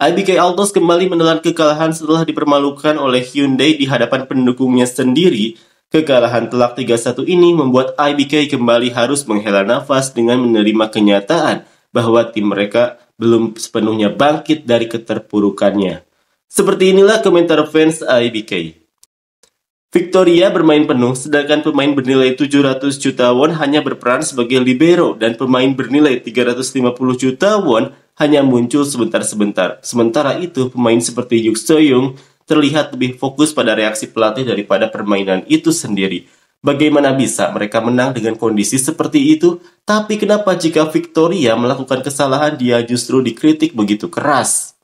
IBK Altos kembali menelan kekalahan setelah dipermalukan oleh Hyundai di hadapan pendukungnya sendiri. Kekalahan telak 3-1 ini membuat IBK kembali harus menghela nafas dengan menerima kenyataan bahwa tim mereka belum sepenuhnya bangkit dari keterpurukannya. Seperti inilah komentar fans IBK. Victoria bermain penuh, sedangkan pemain bernilai 700 juta won hanya berperan sebagai libero dan pemain bernilai 350 juta won hanya muncul sebentar-sebentar. Sementara itu, pemain seperti Yuk So-young terlihat lebih fokus pada reaksi pelatih daripada permainan itu sendiri. Bagaimana bisa mereka menang dengan kondisi seperti itu? Tapi kenapa jika Victoria melakukan kesalahan dia justru dikritik begitu keras?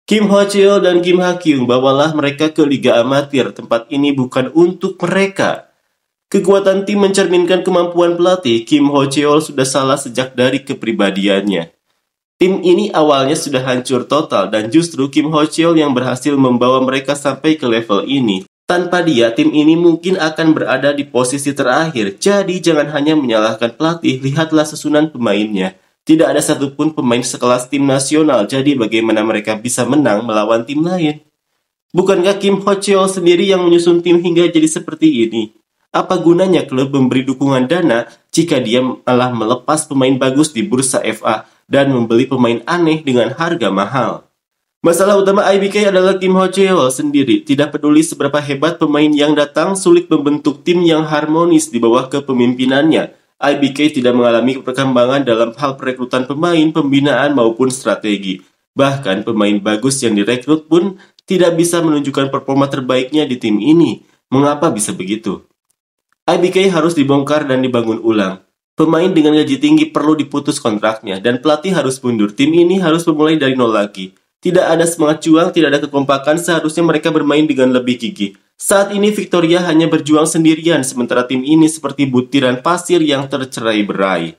Kim Ho-cheol dan Kim Ha-kyung, bawalah mereka ke Liga Amatir. Tempat ini bukan untuk mereka. Kekuatan tim mencerminkan kemampuan pelatih. Kim Ho-cheol sudah salah sejak dari kepribadiannya. Tim ini awalnya sudah hancur total dan justru Kim Ho-cheol yang berhasil membawa mereka sampai ke level ini. Tanpa dia, tim ini mungkin akan berada di posisi terakhir. Jadi jangan hanya menyalahkan pelatih, lihatlah susunan pemainnya. Tidak ada satupun pemain sekelas tim nasional, jadi bagaimana mereka bisa menang melawan tim lain? Bukankah Kim Ho-cheol sendiri yang menyusun tim hingga jadi seperti ini? Apa gunanya klub memberi dukungan dana jika dia malah melepas pemain bagus di bursa FA dan membeli pemain aneh dengan harga mahal? Masalah utama IBK adalah Kim Ho-cheol sendiri. Tidak peduli seberapa hebat pemain yang datang, sulit membentuk tim yang harmonis di bawah kepemimpinannya. IBK tidak mengalami perkembangan dalam hal perekrutan pemain, pembinaan maupun strategi. Bahkan pemain bagus yang direkrut pun tidak bisa menunjukkan performa terbaiknya di tim ini. Mengapa bisa begitu? IBK harus dibongkar dan dibangun ulang. Pemain dengan gaji tinggi perlu diputus kontraknya dan pelatih harus mundur. Tim ini harus memulai dari nol lagi. Tidak ada semangat juang, tidak ada kekompakan, seharusnya mereka bermain dengan lebih gigih. Saat ini Victoria hanya berjuang sendirian, sementara tim ini seperti butiran pasir yang tercerai-berai.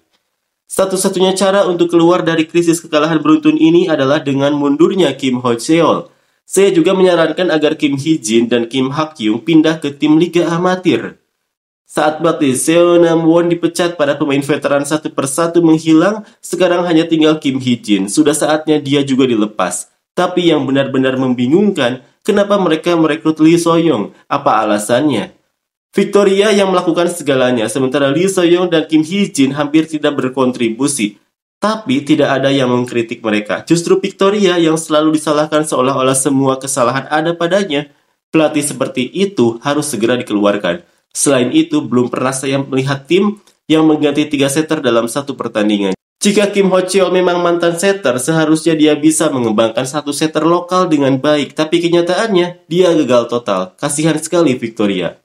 Satu-satunya cara untuk keluar dari krisis kekalahan beruntun ini adalah dengan mundurnya Kim Ho-cheol. Saya juga menyarankan agar Kim Hee-jin dan Kim Ha-kyung pindah ke tim Liga Amatir. Saat pelatih Seo Nam-won dipecat, para pemain veteran satu persatu menghilang, sekarang hanya tinggal Kim Hee-jin. Sudah saatnya dia juga dilepas. Tapi yang benar-benar membingungkan, kenapa mereka merekrut Lee So-young? Apa alasannya? Victoria yang melakukan segalanya, sementara Lee So-young dan Kim Hee-jin hampir tidak berkontribusi. Tapi tidak ada yang mengkritik mereka. Justru Victoria yang selalu disalahkan seolah-olah semua kesalahan ada padanya. Pelatih seperti itu harus segera dikeluarkan. Selain itu, belum pernah saya melihat tim yang mengganti 3 setter dalam satu pertandingan. Jika Kim Ho-cheol memang mantan setter, seharusnya dia bisa mengembangkan satu setter lokal dengan baik. Tapi kenyataannya, dia gagal total. Kasihan sekali Victoria.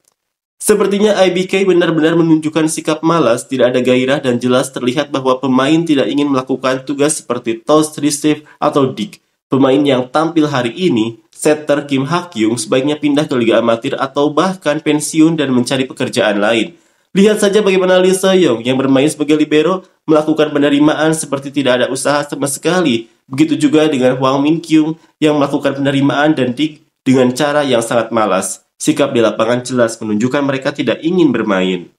Sepertinya IBK benar-benar menunjukkan sikap malas, tidak ada gairah dan jelas terlihat bahwa pemain tidak ingin melakukan tugas seperti toss, receive, atau dig. Pemain yang tampil hari ini, setter Kim Ha-kyung sebaiknya pindah ke Liga Amatir atau bahkan pensiun dan mencari pekerjaan lain. Lihat saja bagaimana Lee So-young yang bermain sebagai libero melakukan penerimaan seperti tidak ada usaha sama sekali. Begitu juga dengan Hwang Min-kyung yang melakukan penerimaan dan dig dengan cara yang sangat malas. Sikap di lapangan jelas menunjukkan mereka tidak ingin bermain.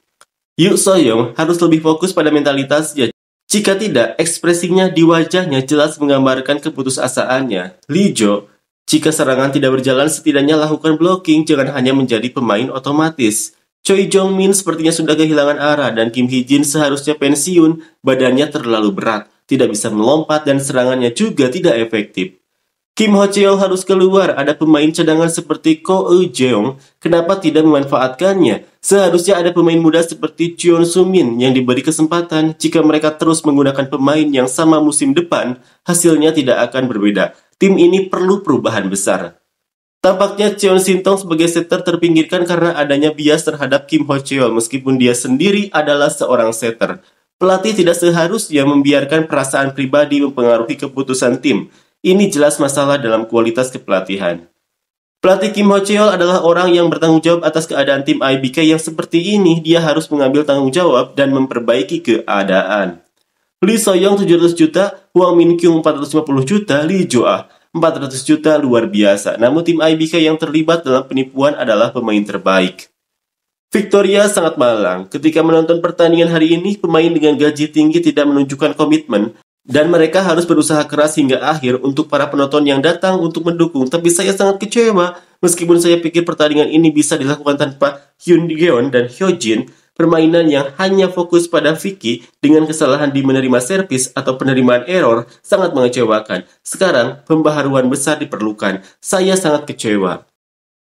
Yuk So-young harus lebih fokus pada mentalitasnya. Jika tidak, ekspresinya di wajahnya jelas menggambarkan keputusasaannya. Lee Jo, jika serangan tidak berjalan setidaknya lakukan blocking, jangan hanya menjadi pemain otomatis. Choi Jong-min sepertinya sudah kehilangan arah dan Kim Hee-jin seharusnya pensiun, badannya terlalu berat, tidak bisa melompat dan serangannya juga tidak efektif. Kim Ho-cheol harus keluar, ada pemain cadangan seperti Ko Eun-jeong, kenapa tidak memanfaatkannya? Seharusnya ada pemain muda seperti Cheon Soo-min yang diberi kesempatan. Jika mereka terus menggunakan pemain yang sama musim depan, hasilnya tidak akan berbeda. Tim ini perlu perubahan besar. Tampaknya Cheon Shin-tong sebagai setter terpinggirkan karena adanya bias terhadap Kim Ho-cheol meskipun dia sendiri adalah seorang setter. Pelatih tidak seharusnya membiarkan perasaan pribadi mempengaruhi keputusan tim. Ini jelas masalah dalam kualitas kepelatihan. Pelatih Kim Ho-cheol adalah orang yang bertanggung jawab atas keadaan tim IBK yang seperti ini. Dia harus mengambil tanggung jawab dan memperbaiki keadaan. Lee So-young 700 juta, Hwang Min-kyung 450 juta, Lee Jo-ah 400 juta luar biasa. Namun tim IBK yang terlibat dalam penipuan adalah pemain terbaik. Victoria sangat malang. Ketika menonton pertandingan hari ini, pemain dengan gaji tinggi tidak menunjukkan komitmen. Dan mereka harus berusaha keras hingga akhir untuk para penonton yang datang untuk mendukung. Tapi saya sangat kecewa. Meskipun saya pikir pertandingan ini bisa dilakukan tanpa Hyun Geon dan Hyojin, permainan yang hanya fokus pada Vicky dengan kesalahan di menerima servis atau penerimaan error sangat mengecewakan. Sekarang, pembaharuan besar diperlukan. Saya sangat kecewa.